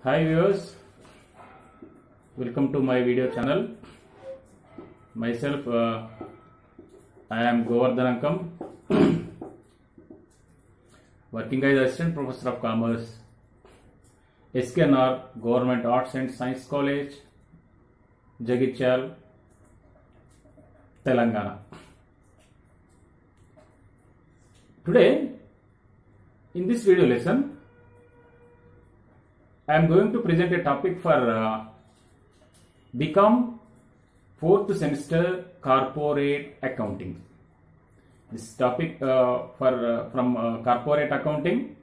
Hi viewers, welcome to my video channel. Myself, I am Govardhan Ankam, working as Assistant Professor of Commerce, SKNR Government Arts and Science College, Jagityal, Telangana. Today, in this video lesson, I am going to present a topic for BCom 4th semester corporate accounting. This topic from corporate accounting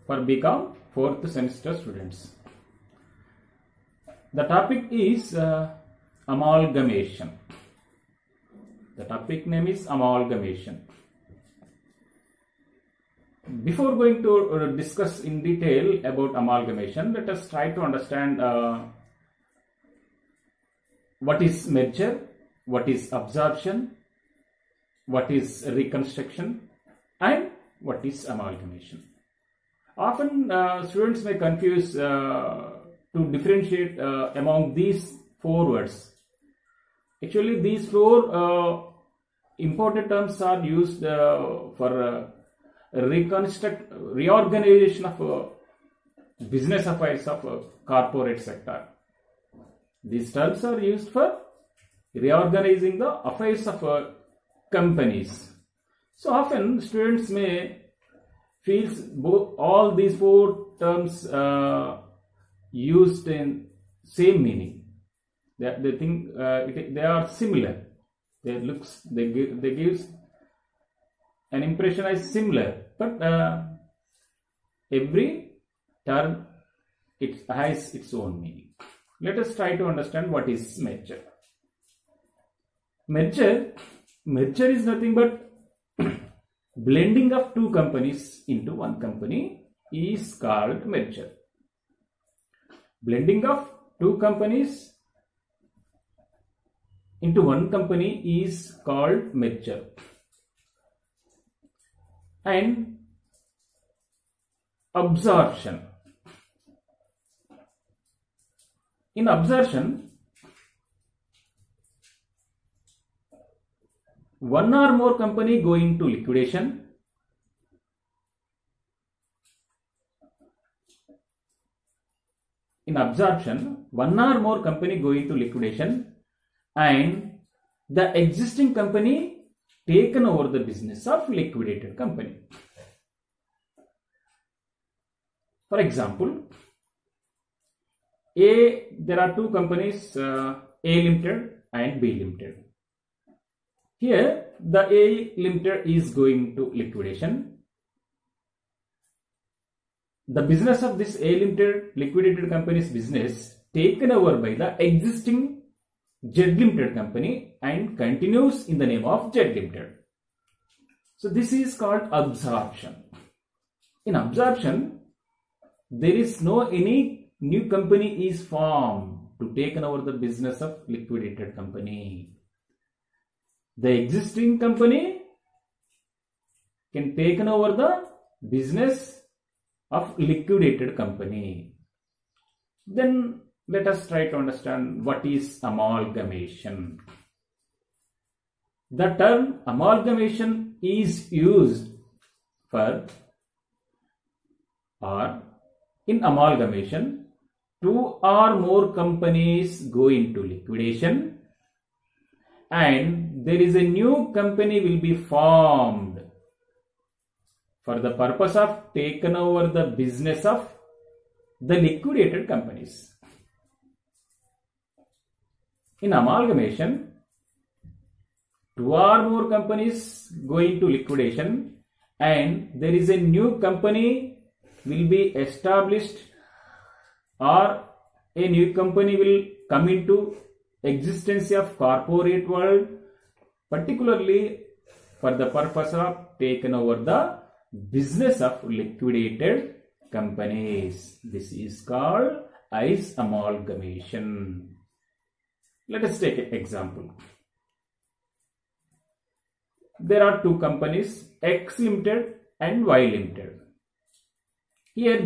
for BCom 4th semester students. The topic is amalgamation. The topic name is amalgamation. Before going to discuss in detail about amalgamation, let us try to understand what is merger, what is absorption, what is reconstruction, and what is amalgamation. Often students may confuse to differentiate among these four words. Actually, these four important terms are used for reorganization of business affairs of corporate sector. These terms are used for reorganizing the affairs of companies. So often students may feel all these four terms used in same meaning. They think they are similar. They give an impression as similar, but every term it has its own meaning. Let us try to understand what is merger. Merger is nothing but blending of two companies into one company is called merger. Blending of two companies into one company is called merger. And absorption. In absorption, one or more company going to liquidation. In absorption, one or more company going to liquidation and the existing company taken over the business of liquidated company. For example, there are two companies, A Limited and B Limited. Here, the A Limited is going to liquidation. The business of this A Limited liquidated company's business taken over by the existing Z Limited company and continues in the name of Z Limited. So this is called absorption. In absorption, there is no any new company is formed to take over the business of liquidated company. The existing company can take over the business of liquidated company. Then let us try to understand what is amalgamation. The term amalgamation is used for, or in amalgamation, two or more companies go into liquidation and there is a new company will be formed for the purpose of taking over the business of the liquidated companies. In amalgamation, two or more companies go into liquidation and there is a new company will be established or a new company will come into existence of corporate world, particularly for the purpose of taking over the business of liquidated companies. This is called as amalgamation. Let us take an example. There are two companies, X Limited and Y Limited. Here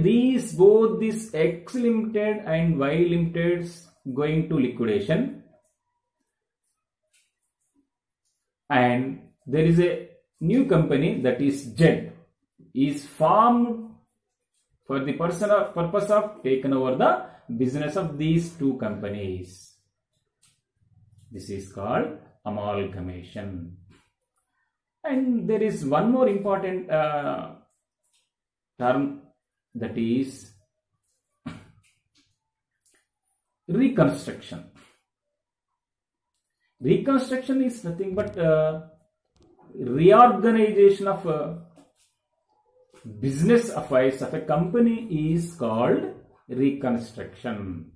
both these X Limited and Y Limiteds going to liquidation, and there is a new company, that is Z, is formed for the purpose of taking over the business of these two companies. This is called amalgamation. And there is one more important term, that is reconstruction. Reconstruction is nothing but reorganization of business affairs of a company is called reconstruction.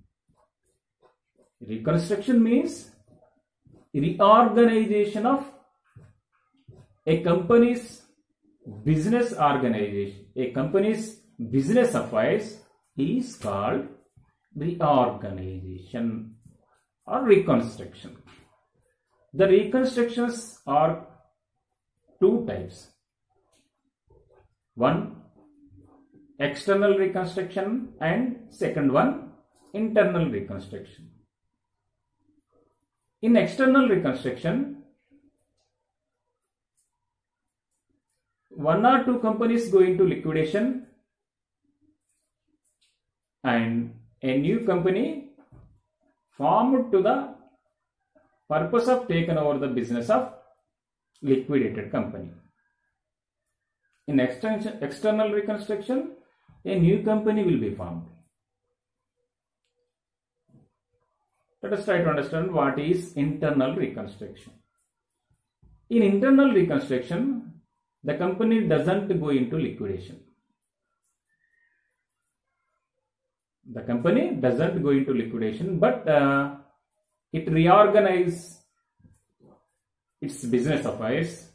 Reconstruction means reorganization of a company's business organization. A company's business affairs is called reorganization or reconstruction. The reconstructions are two types. One, external reconstruction, and second one, internal reconstruction. In external reconstruction, one or two companies go into liquidation and a new company formed to the purpose of taking over the business of liquidated company. In external reconstruction, a new company will be formed. Let us try to understand what is internal reconstruction. In internal reconstruction, the company doesn't go into liquidation. The company doesn't go into liquidation, but it reorganizes its business affairs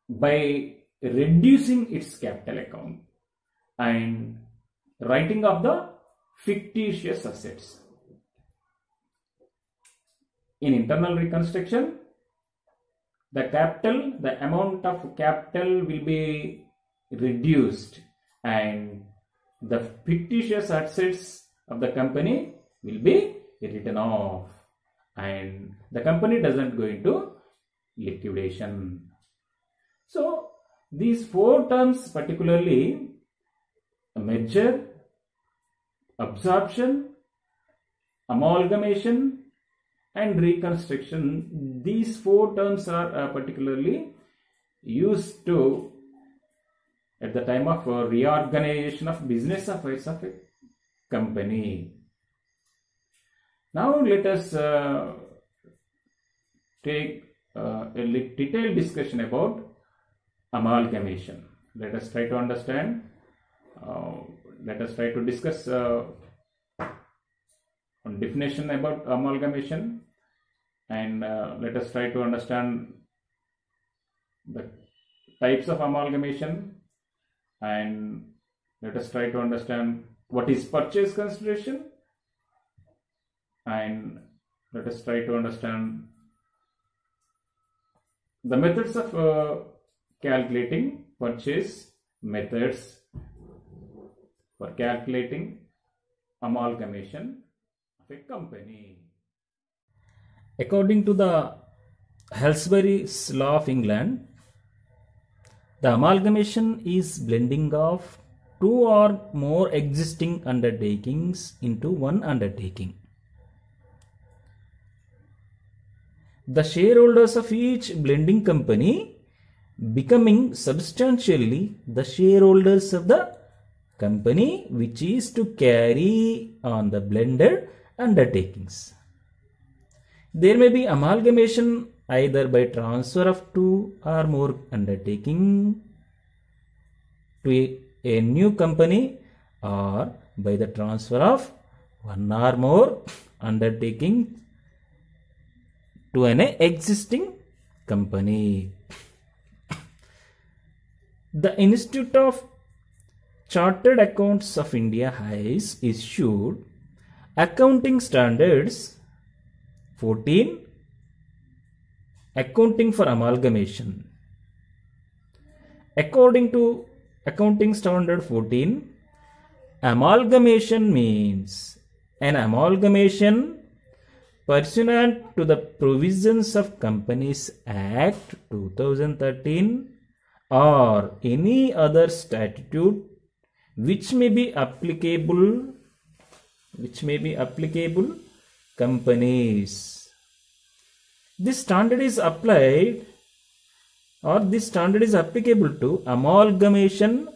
by reducing its capital account and writing off the fictitious assets. In internal reconstruction, the amount of capital will be reduced and the fictitious assets of the company will be written off and the company doesn't go into liquidation. So these four terms, particularly merger, absorption, amalgamation and reconstruction, these four terms are particularly used to at the time of reorganization of business affairs of a company. Now let us take a detailed discussion about amalgamation. Let us try to understand, let us try to discuss on definition about amalgamation, and let us try to understand the types of amalgamation, and let us try to understand what is purchase consideration, and let us try to understand the methods of calculating purchase, methods for calculating amalgamation of a company. According to the Halsbury's Law of England, the amalgamation is blending of two or more existing undertakings into one undertaking. The shareholders of each blending company becoming substantially the shareholders of the company which is to carry on the blended undertakings. There may be amalgamation either by transfer of two or more undertaking to a new company or by the transfer of one or more undertaking to an existing company. The Institute of Chartered Accounts of India has issued Accounting Standards 14, Accounting for Amalgamation. According to Accounting Standard 14, amalgamation means an amalgamation pursuant to the provisions of Companies Act 2013 or any other statute which may be applicable companies. This standard is applied, or this standard is applicable to amalgamation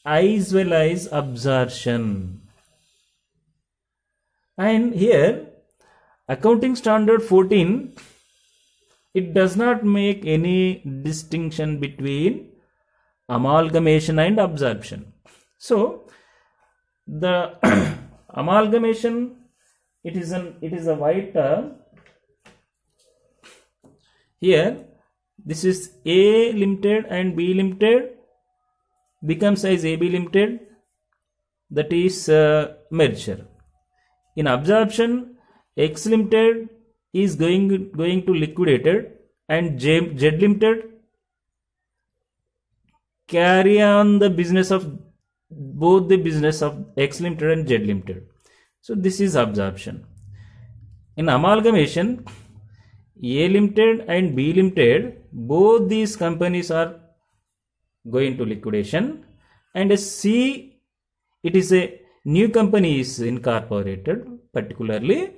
as well as absorption. And here Accounting Standard 14, it does not make any distinction between amalgamation and absorption. So the amalgamation, it is a wide term. Here this is A Limited and B Limited becomes as AB Limited, that is merger. In absorption, X Limited is going to liquidated and Z Limited carry on the business of both the business of X Limited and Z Limited. So this is absorption. In amalgamation, A Limited and B Limited, both these companies are going to liquidation, and a C, it is a new company is incorporated particularly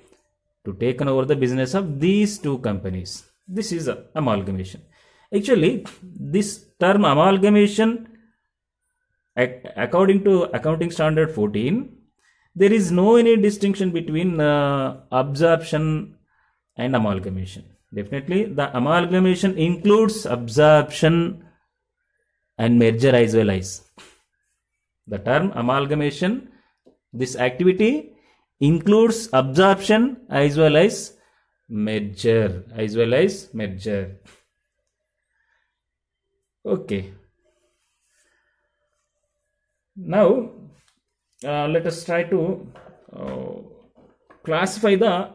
to take over the business of these two companies. This is amalgamation. Actually, this term amalgamation, according to Accounting Standard 14, there is no any distinction between absorption and amalgamation. Definitely the amalgamation includes absorption and merger as well as. The term amalgamation, this activity includes absorption as well as merger, Okay. Now let us try to classify the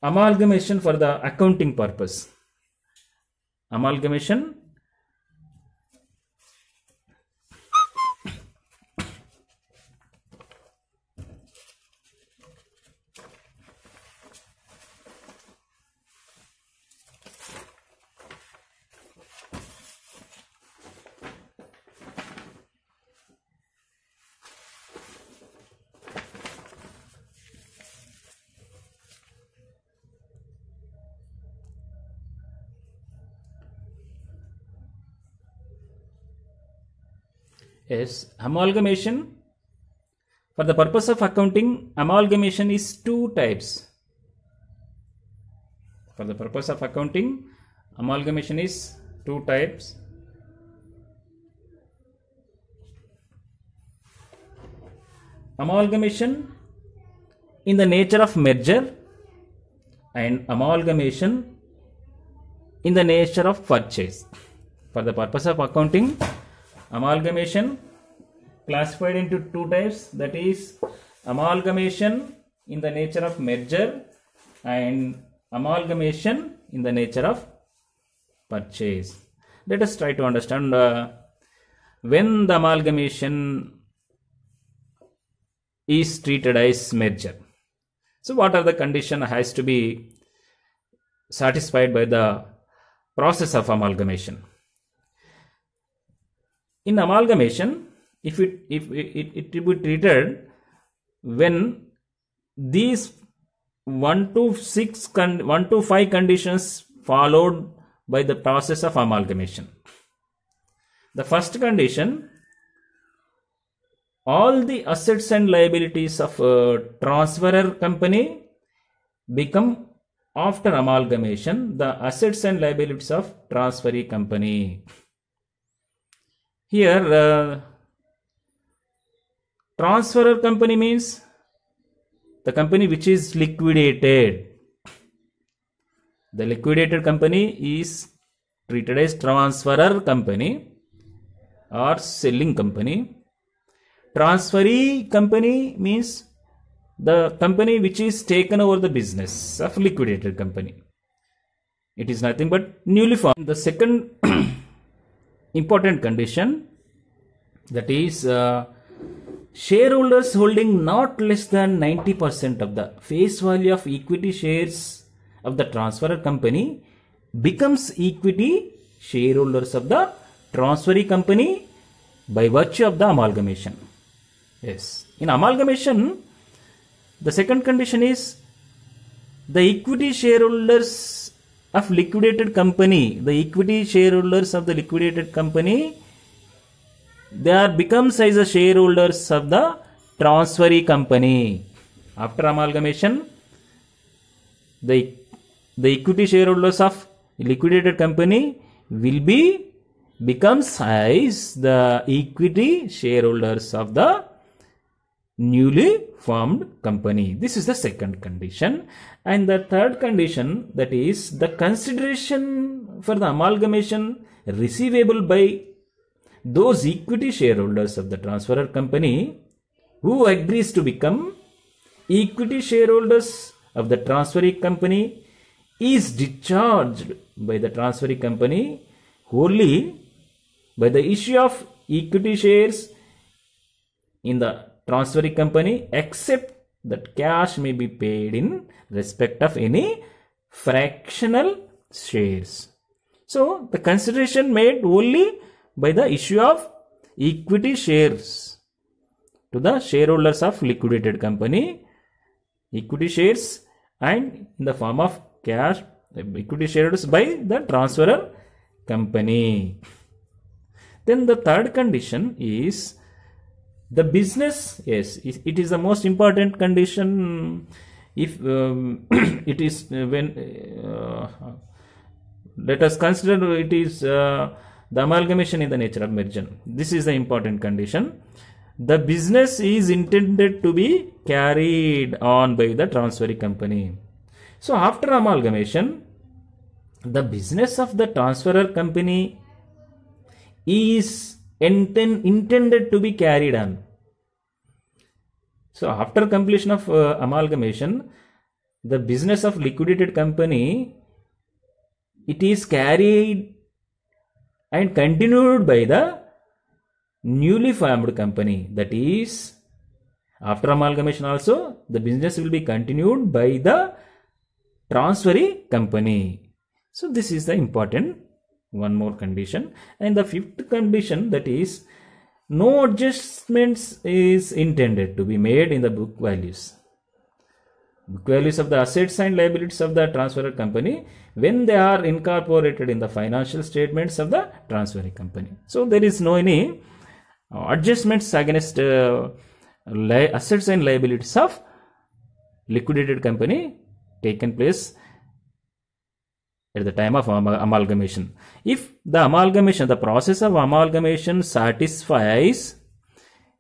amalgamation for the accounting purpose. Amalgamation, yes, amalgamation for the purpose of accounting, amalgamation is two types. For the purpose of accounting, amalgamation is two types. Amalgamation in the nature of merger and amalgamation in the nature of purchase. For the purpose of accounting, amalgamation classified into two types, that is amalgamation in the nature of merger and amalgamation in the nature of purchase. Let us try to understand when the amalgamation is treated as merger. So what are the conditions has to be satisfied by the process of amalgamation? In amalgamation, if it will be treated when these 1 to 5 conditions followed by the process of amalgamation. The first condition, all the assets and liabilities of a transferor company become, after amalgamation, the assets and liabilities of transferee company. Here transferor company means the company which is liquidated. The liquidated company is treated as transferor company or selling company. Transferee company means the company which is taken over the business of liquidated company. It is nothing but newly formed. The second important condition, That is, shareholders holding not less than 90% of the face value of equity shares of the transferor company becomes equity shareholders of the transferee company by virtue of the amalgamation. Yes. In amalgamation, the second condition is the equity shareholders of liquidated company, they are becomes as the shareholders of the transferee company. After amalgamation, the equity shareholders of liquidated company will becomes as the equity shareholders of the newly formed company. This is the second condition. And the third condition, that is the consideration for the amalgamation receivable by those equity shareholders of the transferor company who agrees to become equity shareholders of the transferee company is discharged by the transferee company wholly by the issue of equity shares in the transferee company, except that cash may be paid in respect of any fractional shares. So the consideration made only by the issue of equity shares to the shareholders of liquidated company, equity shares, and in the form of cash, equity shares by the transferor company. Then the third condition is the business. Yes, it is the most important condition. If it is when let us consider it is the amalgamation in the nature of merger. This is the important condition. The business is intended to be carried on by the transferee company. So after amalgamation, the business of the transferor company is intended to be carried on. So after completion of amalgamation, the business of liquidated company, it is carried and continued by the newly formed company. That is, after amalgamation also, the business will be continued by the transferee company. So this is the important one more condition. And the fifth condition, that is, no adjustments is intended to be made in the book values. Book values of the assets and liabilities of the transferor company when they are incorporated in the financial statements of the transferee company. So there is no any adjustments against assets and liabilities of liquidated company taken place at the time of amalgamation. If the process of amalgamation satisfies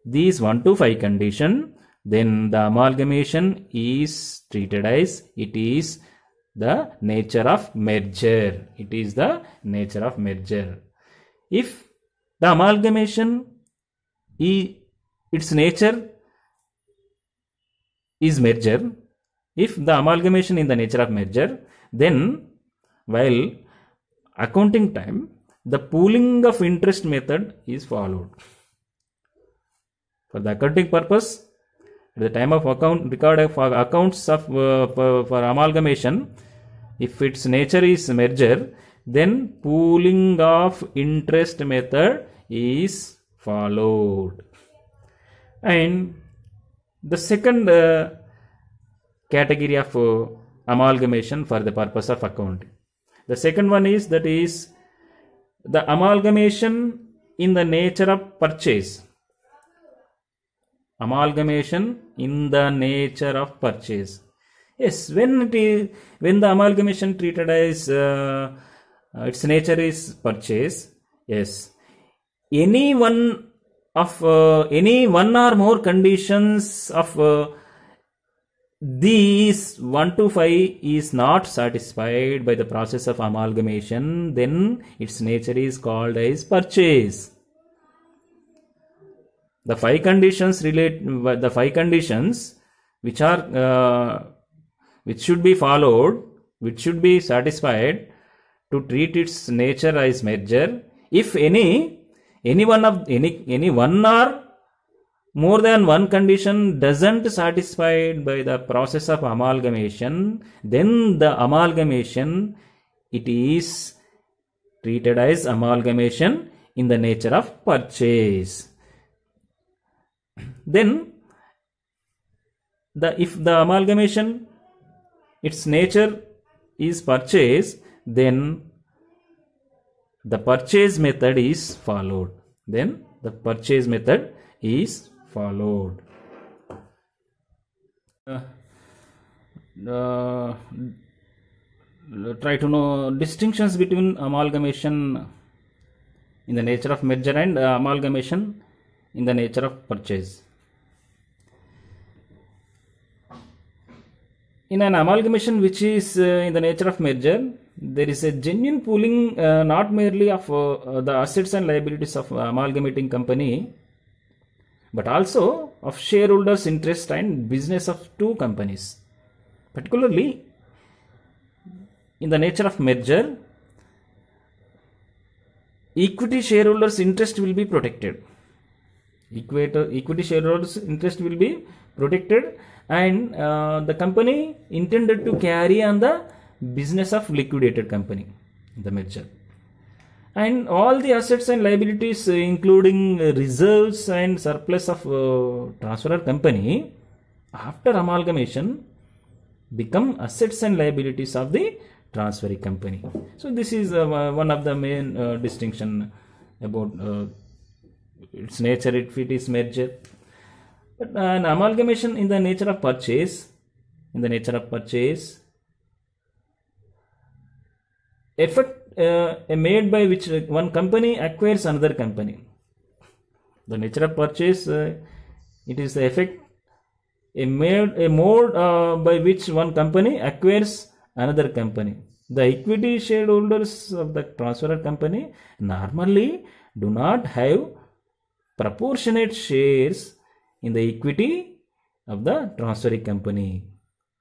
these 1 to 5 conditions, then the amalgamation is treated as it is the nature of merger. It is the nature of merger. If the amalgamation, its nature is merger, if the amalgamation in the nature of merger, then while accounting time, the pooling of interest method is followed. For the accounting purpose, at the time of record of accounts of for amalgamation, if its nature is merger, then pooling of interest method is followed. And the second category of amalgamation for the purpose of accounting. The second one is, that is the amalgamation in the nature of purchase. Amalgamation in the nature of purchase. Yes, when the amalgamation treated as its nature is purchase, yes, any one or more conditions of these 1 to 5 is not satisfied by the process of amalgamation, then its nature is called as purchase. The 5 conditions which are which should be followed, which should be satisfied to treat its nature as merger. If any any one or more than one condition doesn't satisfied by the process of amalgamation, then the amalgamation, it is treated as amalgamation in the nature of purchase. Then if the amalgamation, its nature is purchase, then the purchase method is followed. Try to know distinctions between amalgamation in the nature of merger and amalgamation in the nature of purchase. In an amalgamation which is in the nature of merger, there is a genuine pooling not merely of the assets and liabilities of amalgamating company, but also of shareholders' interest and business of two companies. Particularly in the nature of merger, equity shareholders' interest will be protected. Equity shareholders' interest will be protected, and the company intended to carry on the business of liquidated company, the merger. And all the assets and liabilities, including reserves and surplus of transferor company, after amalgamation, become assets and liabilities of the transferee company. So this is one of the main distinction about its nature, if it is merger. But an amalgamation in the nature of purchase, effect made by which one company acquires another company. The nature of purchase, it is the effect a mode by which one company acquires another company. The equity shareholders of the transferor company normally do not have proportionate shares in the equity of the transferee company.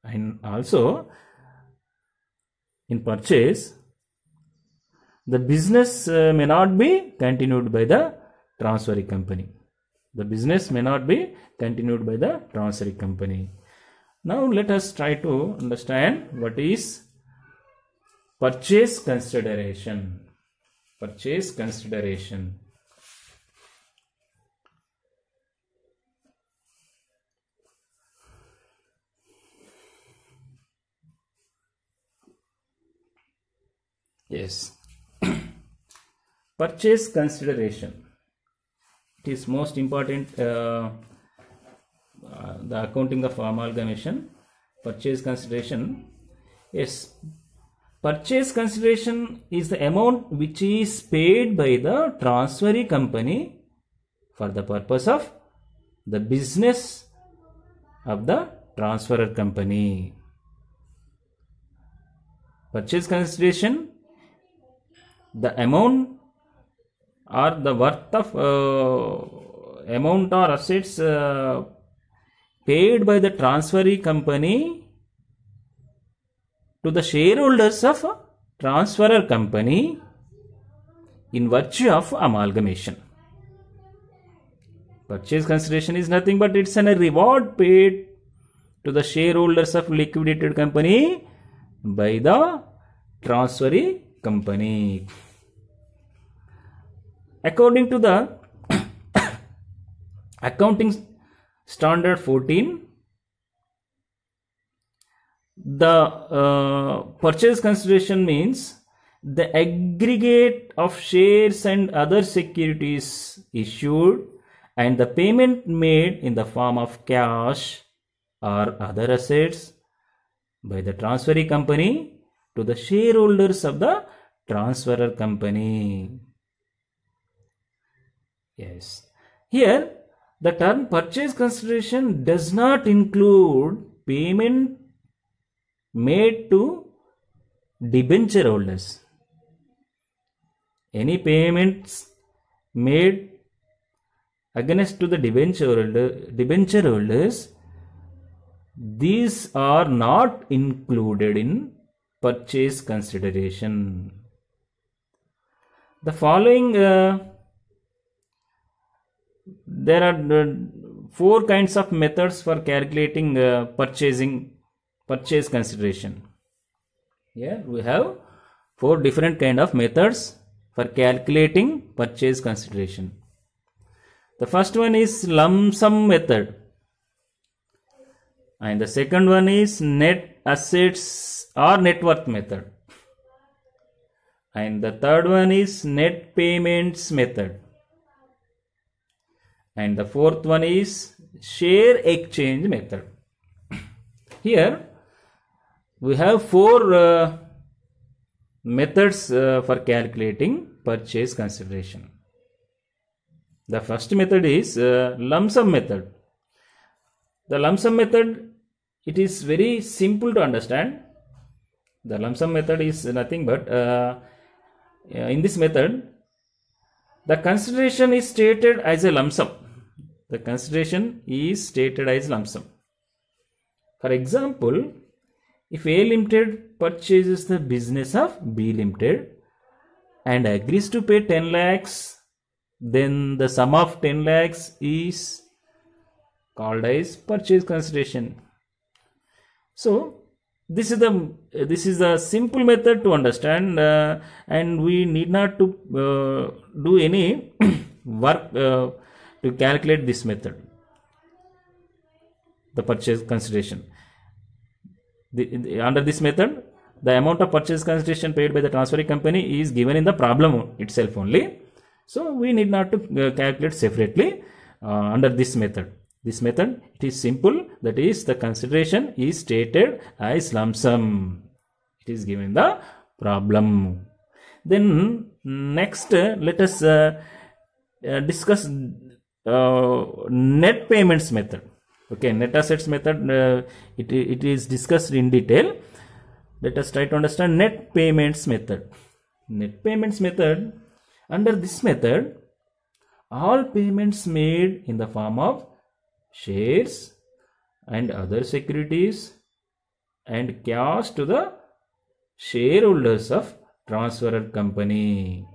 And also in purchase, the business may not be continued by the transferee company. Now let us try to understand what is purchase consideration. Yes. Purchase consideration. It is most important, the accounting of amalgamation. Purchase consideration. Yes. Purchase consideration is the amount which is paid by the transferee company for the purpose of the business of the transferor company. Purchase consideration, the amount or the worth of amount or assets paid by the transferee company to the shareholders of transferor company in virtue of amalgamation. Purchase consideration is nothing but it's a reward paid to the shareholders of liquidated company by the transferee company. According to the accounting standard 14, the purchase consideration means the aggregate of shares and other securities issued and the payment made in the form of cash or other assets by the transferee company to the shareholders of the transferor company. Yes. Here, the term purchase consideration does not include payment made to debenture holders. Any payments made against to the debenture holders, these are not included in purchase consideration. The following there are four kinds of methods for calculating purchase consideration. Here we have four different kind of methods for calculating purchase consideration. The first one is lump sum method, and the second one is net assets or net worth method, and the third one is net payments method, and the fourth one is share exchange method. Here we have four methods for calculating purchase consideration. The first method is lump sum method. The lump sum method, it is very simple to understand. The lump sum method is nothing but in this method the consideration is stated as a lump sum. The consideration is stated as lump sum. For example, if A Limited purchases the business of B Limited and agrees to pay 10 lakhs, then the sum of 10 lakhs is called as purchase consideration. So this is the simple method to understand, and we need not to do any work to calculate this method, the purchase consideration. Under this method, the amount of purchase consideration paid by the transferring company is given in the problem itself only. So we need not to calculate separately under this method. This method, it is simple, that is the consideration is stated as lump sum. It is given in the problem. Then next let us discuss net payments method. Okay, net assets method, it is discussed in detail. Let us try to understand net payments method. Net payments method, under this method, all payments made in the form of shares and other securities and cash to the shareholders of transferor company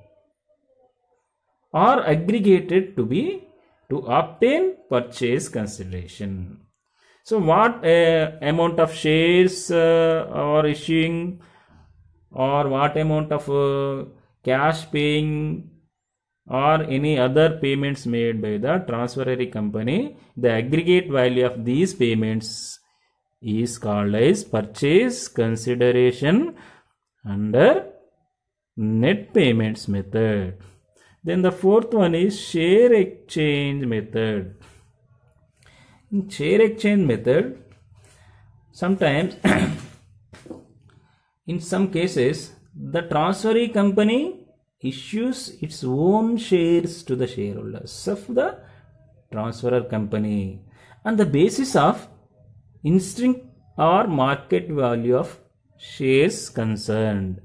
are aggregated to obtain purchase consideration. So what amount of shares are issuing, or what amount of cash paying, or any other payments made by the transferee company, the aggregate value of these payments is called as purchase consideration under net payments method. Then the fourth one is share exchange method. In share exchange method, sometimes in some cases the transferee company issues its own shares to the shareholders of the transferor company on the basis of instinct or market value of shares concerned.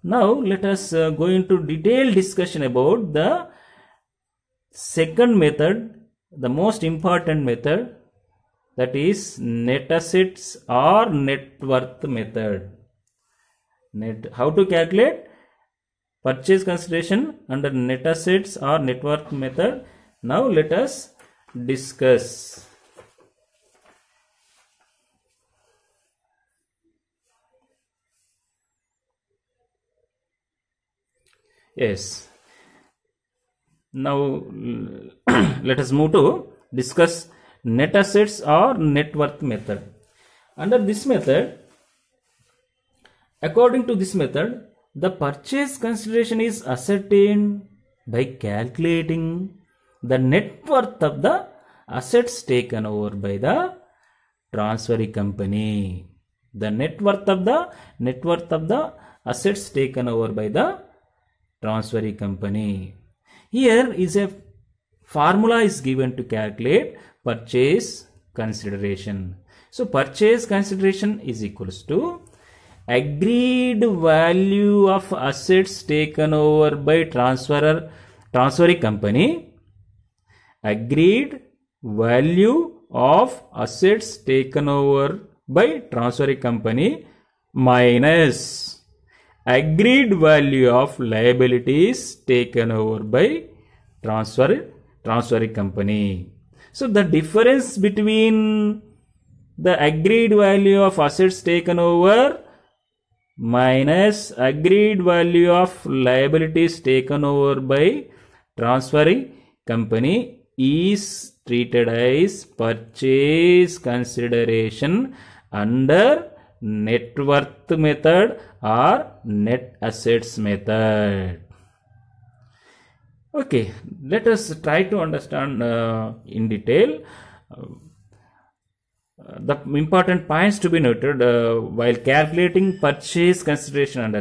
Now let us go into detailed discussion about the second method, the most important method, that is net assets or net worth method. How to calculate purchase consideration under net assets or net worth method? Now let us discuss. Yes. Now let us move to discuss net assets or net worth method. Under this method, according to this method, the purchase consideration is ascertained by calculating the net worth of the assets taken over by the transferee company. The net worth of the assets taken over by the transferee company. Here is a formula is given to calculate purchase consideration. So purchase consideration is equals to agreed value of assets taken over by transferee company, agreed value of assets taken over by transferee company minus agreed value of liabilities taken over by transferring company. So the difference between the agreed value of assets taken over minus agreed value of liabilities taken over by transferring company is treated as purchase consideration under net worth method or net assets method. Okay, let us try to understand in detail the important points to be noted while calculating purchase consideration under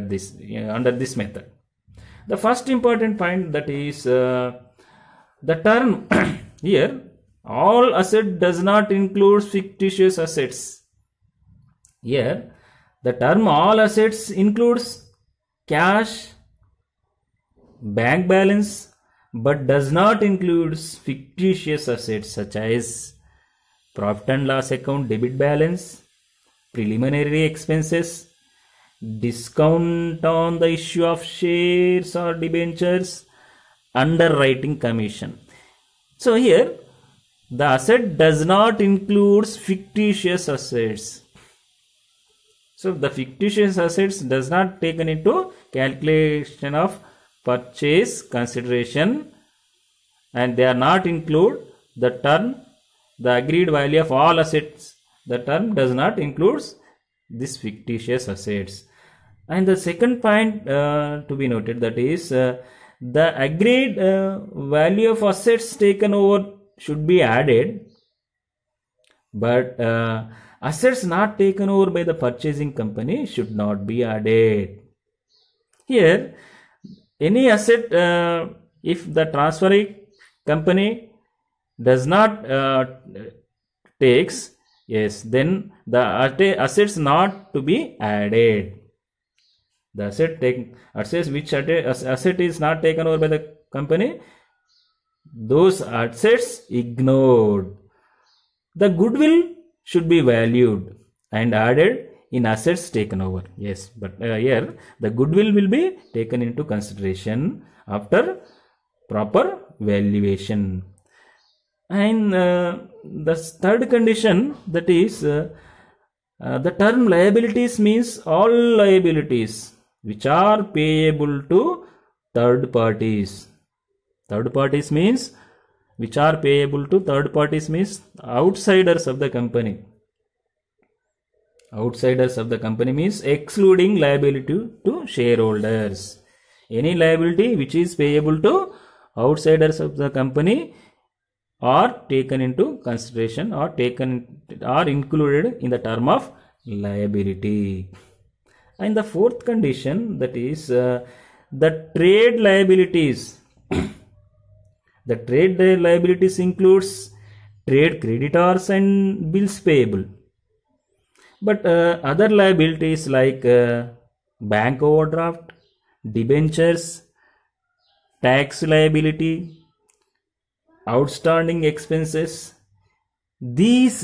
this method. The first important point, that is the term here, all asset does not include fictitious assets. Here the term all assets includes cash, bank balance, but does not include fictitious assets such as profit and loss account debit balance, preliminary expenses, discount on the issue of shares or debentures, underwriting commission. So here the asset does not include fictitious assets. So the fictitious assets does not taken into calculation of purchase consideration, and they are not include the term the agreed value of all assets. The term does not include this fictitious assets. And the second point to be noted, that is the agreed value of assets taken over should be added, but assets not taken over by the purchasing company should not be added. Here any asset if the transferring company does not takes, yes, then the assets not to be added. The asset is not taken over by the company, those assets ignored. The goodwill should be valued and added in assets taken over. Yes, but here the goodwill will be taken into consideration after proper valuation. And the third condition, that is the term liabilities means all liabilities which are payable to third parties. Third parties means which are payable to third parties means outsiders of the company. Outsiders of the company means excluding liability to shareholders. Any liability which is payable to outsiders of the company are taken into consideration or included in the term of liability. And the fourth condition, that is the trade liabilities. The trade liabilities includes trade creditors and bills payable, but other liabilities like bank overdraft, debentures, tax liability, outstanding expenses, these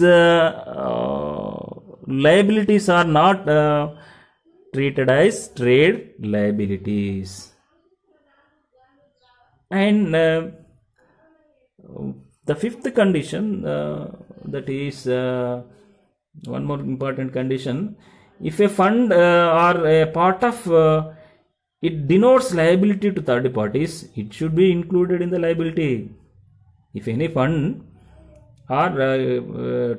liabilities are not treated as trade liabilities. And the fifth condition, that is one more important condition, if a fund or a part of it denotes liability to third parties, it should be included in the liability. If any fund or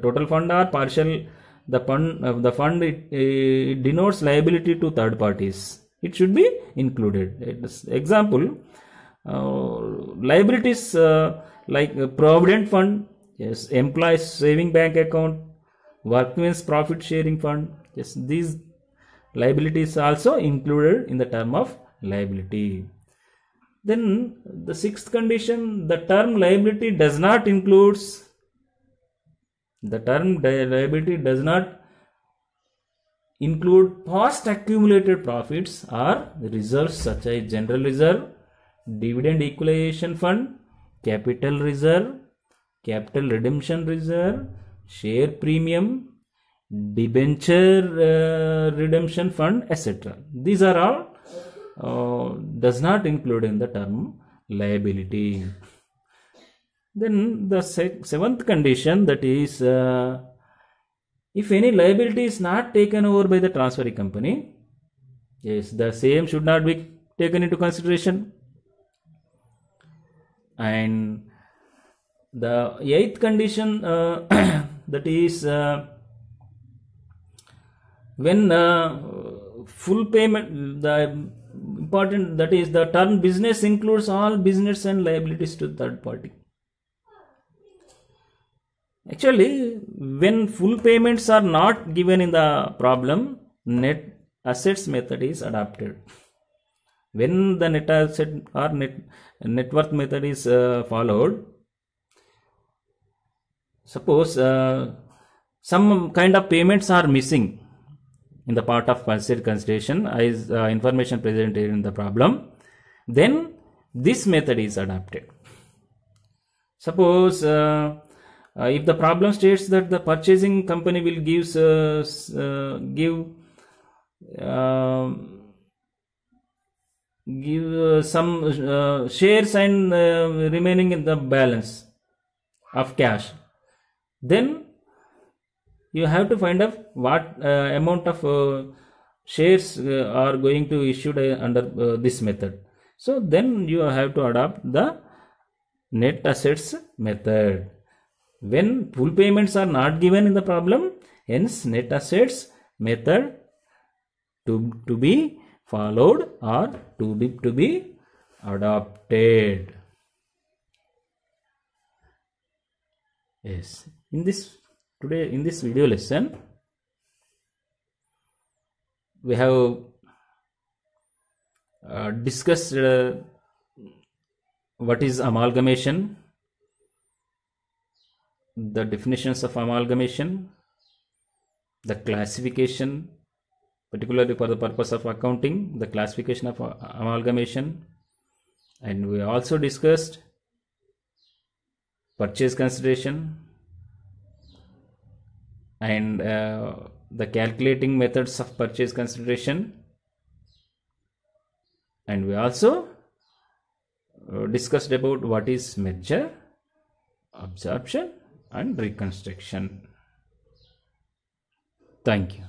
total fund or partial the fund it denotes liability to third parties, it should be included. Example, liabilities like provident fund, yes, employees saving bank account, workmen's profit sharing fund, yes, these liabilities also included in the term of liability. Then the sixth condition, the term liability does not includes, the term liability does not include past accumulated profits or reserves such as general reserve, dividend equalization fund, capital reserve, capital redemption reserve, share premium, debenture redemption fund, etc. These are all does not include in the term liability. Then the seventh condition, that is, if any liability is not taken over by the transferring company, yes, the same should not be taken into consideration. And the eighth condition, that is, when full payment, the important, that is, the term business includes all business and liabilities to third party. Actually, when full payments are not given in the problem, net assets method is adopted. When the net asset or net worth method is followed, suppose some kind of payments are missing in the part of purchase consideration as information presented in the problem, then this method is adopted. Suppose if the problem states that the purchasing company will give some shares and remaining in the balance of cash, then you have to find out what amount of shares are going to issued under this method. So then you have to adopt the net assets method. When full payments are not given in the problem, hence net assets method to be followed or to be adopted. Yes, in this video lesson, we have discussed what is amalgamation, the definitions of amalgamation, the classification, particularly for the purpose of accounting, the classification of amalgamation, and we also discussed purchase consideration and the calculating methods of purchase consideration, and we also discussed about what is merger, absorption and reconstruction. Thank you.